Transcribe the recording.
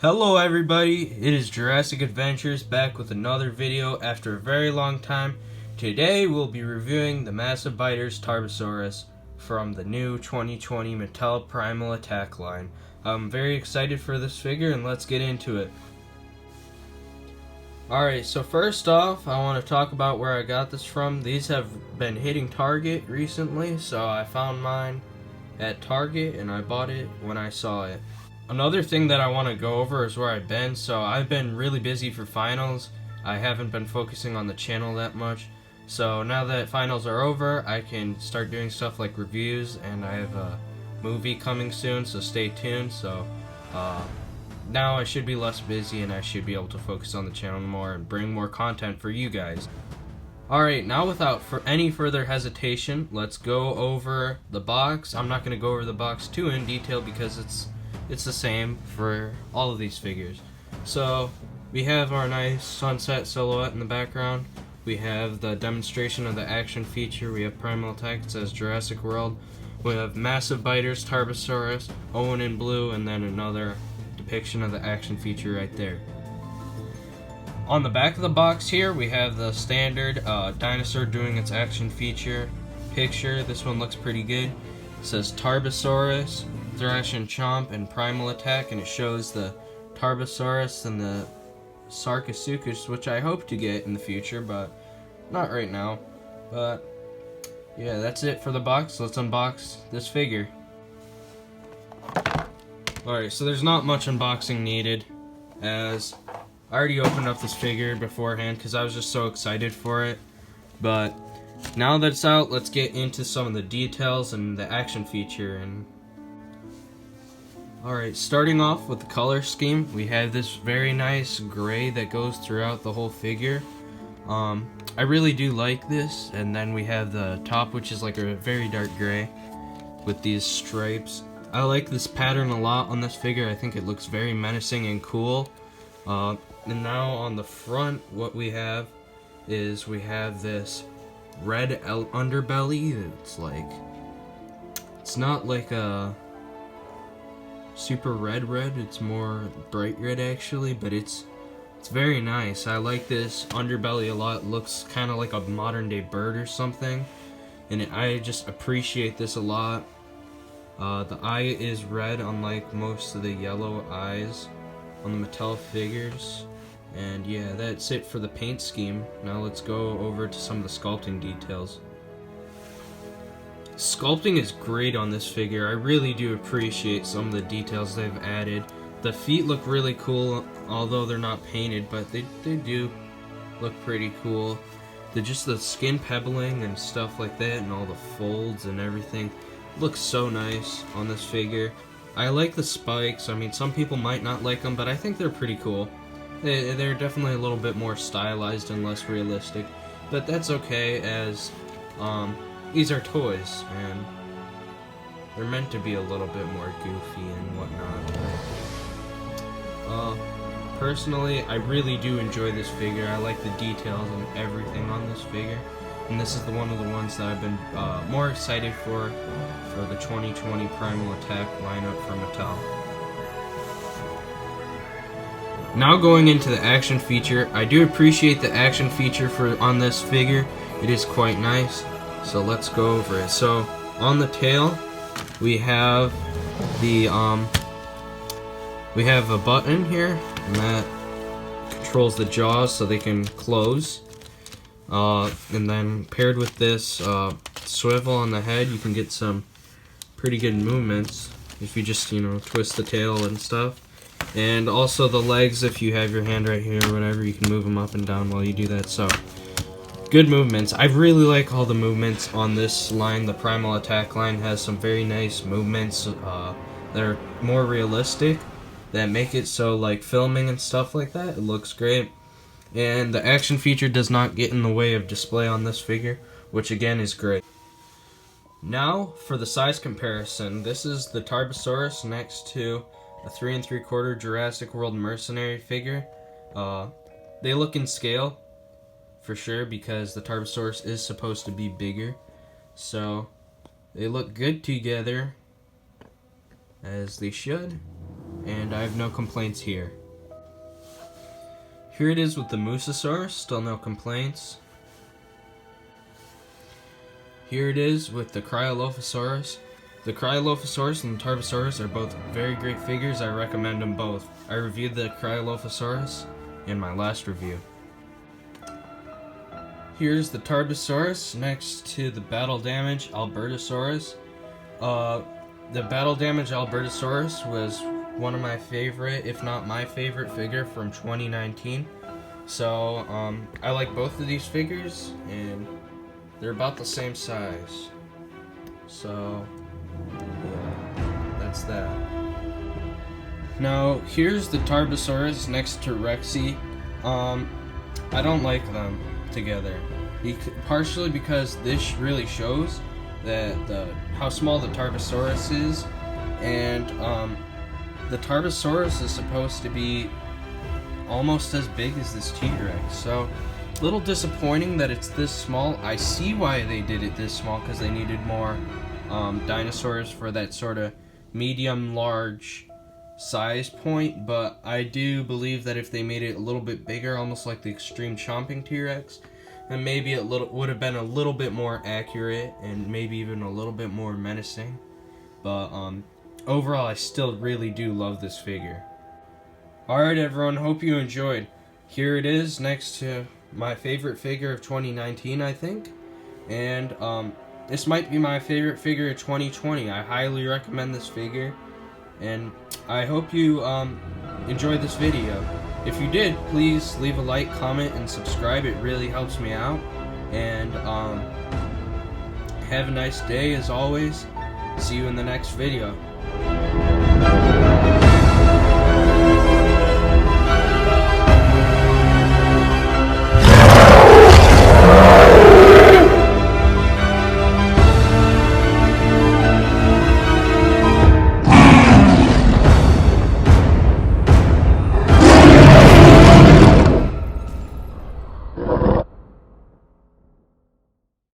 Hello everybody, it is Jurassic Adventures back with another video after a very long time. Today we'll be reviewing the Massive Biters Tarbosaurus from the new 2020 Mattel Primal Attack line. I'm very excited for this figure and let's get into it. Alright, so first off I want to talk about where I got this from. These have been hitting Target recently, so I found mine at Target and I bought it when I saw it. Another thing that I want to go over is where I've been. So I've been really busy for finals. I haven't been focusing on the channel that much. So now that finals are over, I can start doing stuff like reviews, and I have a movie coming soon, so stay tuned. So now I should be less busy and I should be able to focus on the channel more and bring more content for you guys. Alright, now without any further hesitation, let's go over the box. I'm not going to go over the box too in detail because it's the same for all of these figures. So we have our nice sunset silhouette in the background. We have the demonstration of the action feature. We have Primal Attack. It says Jurassic World. We have Massive Biters Tarbosaurus, Owen in blue, and then another depiction of the action feature right there. On the back of the box here, we have the standard Dinosaur doing its action feature picture. This one looks pretty good. It says Tarbosaurus, Thrash and Chomp, and Primal Attack, and it shows the Tarbosaurus and the Sarcosuchus, which I hope to get in the future, but not right now. But yeah, that's it for the box. Let's unbox this figure. Alright, so there's not much unboxing needed, as I already opened up this figure beforehand because I was just so excited for it. But now that it's out, let's get into some of the details and the action feature. Alright, starting off with the color scheme, we have this very nice gray that goes throughout the whole figure. I really do like this, and then we have the top, which is like a very dark gray with these stripes. I like this pattern a lot on this figure. I think it looks very menacing and cool. And now on the front, what we have is we have this red underbelly. It's not like a super red, it's more bright red actually, but it's very nice. I like this underbelly a lot. It looks kind of like a modern day bird or something, and I just appreciate this a lot. The eye is red, unlike most of the yellow eyes on the Mattel figures. And yeah, that's it for the paint scheme. Now let's go over to some of the sculpting details. Sculpting is great on this figure. I really do appreciate some of the details they've added. The feet look really cool, although they're not painted, but they do look pretty cool. Just the skin pebbling and stuff like that, and all the folds and everything looks so nice on this figure. I like the spikes. I mean, some people might not like them, but I think they're pretty cool. They're definitely a little bit more stylized and less realistic, but that's okay, as these are toys, and they're meant to be a little bit more goofy and whatnot. Personally, I really do enjoy this figure. I like the details and everything on this figure, and this is one of the ones that I've been more excited for the 2020 Primal Attack lineup from Mattel. Now going into the action feature, I do appreciate the action feature on this figure. It is quite nice. So let's go over it. So on the tail, we have the we have a button here, and that controls the jaws so they can close. And then paired with this swivel on the head, you can get some pretty good movements if you just, twist the tail and stuff. And also the legs, if you have your hand right here or whatever, you can move them up and down while you do that. So good movements. I really like all the movements on this line. The Primal Attack line has some very nice movements that are more realistic, that make it so, like filming and stuff like that, it looks great. And the action feature does not get in the way of display on this figure, which again is great. Now for the size comparison. This is the Tarbosaurus next to a 3 3/4 Jurassic World Mercenary figure. They look in scale for sure, because the Tarbosaurus is supposed to be bigger, so they look good together, as they should. and I have no complaints here. Here it is with the Mosasaurus, still no complaints. Here it is with the Cryolophosaurus. The Cryolophosaurus and the Tarbosaurus are both very great figures. I recommend them both. I reviewed the Cryolophosaurus in my last review. Here's the Tarbosaurus next to the Battle Damage Albertosaurus. The Battle Damage Albertosaurus was one of my favorite, if not my favorite figure from 2019. So, I like both of these figures, and they're about the same size. So, yeah, that's that. Now, here's the Tarbosaurus next to Rexy. I don't like them together. Partially because this really shows that how small the Tarbosaurus is, and the Tarbosaurus is supposed to be almost as big as this T-Rex. So, a little disappointing that it's this small. I see why they did it this small, because they needed more dinosaurs for that sort of medium-large size point, but I do believe that if they made it a little bit bigger, almost like the extreme chomping T-Rex, then maybe it would have been a little bit more accurate and maybe even a little bit more menacing. But overall, I still really do love this figure. Alright everyone, hope you enjoyed. Here it is next to my favorite figure of 2019, I think. And this might be my favorite figure of 2020. I highly recommend this figure. And I hope you enjoyed this video. If you did, please leave a like, comment, and subscribe. It really helps me out. And have a nice day as always. See you in the next video.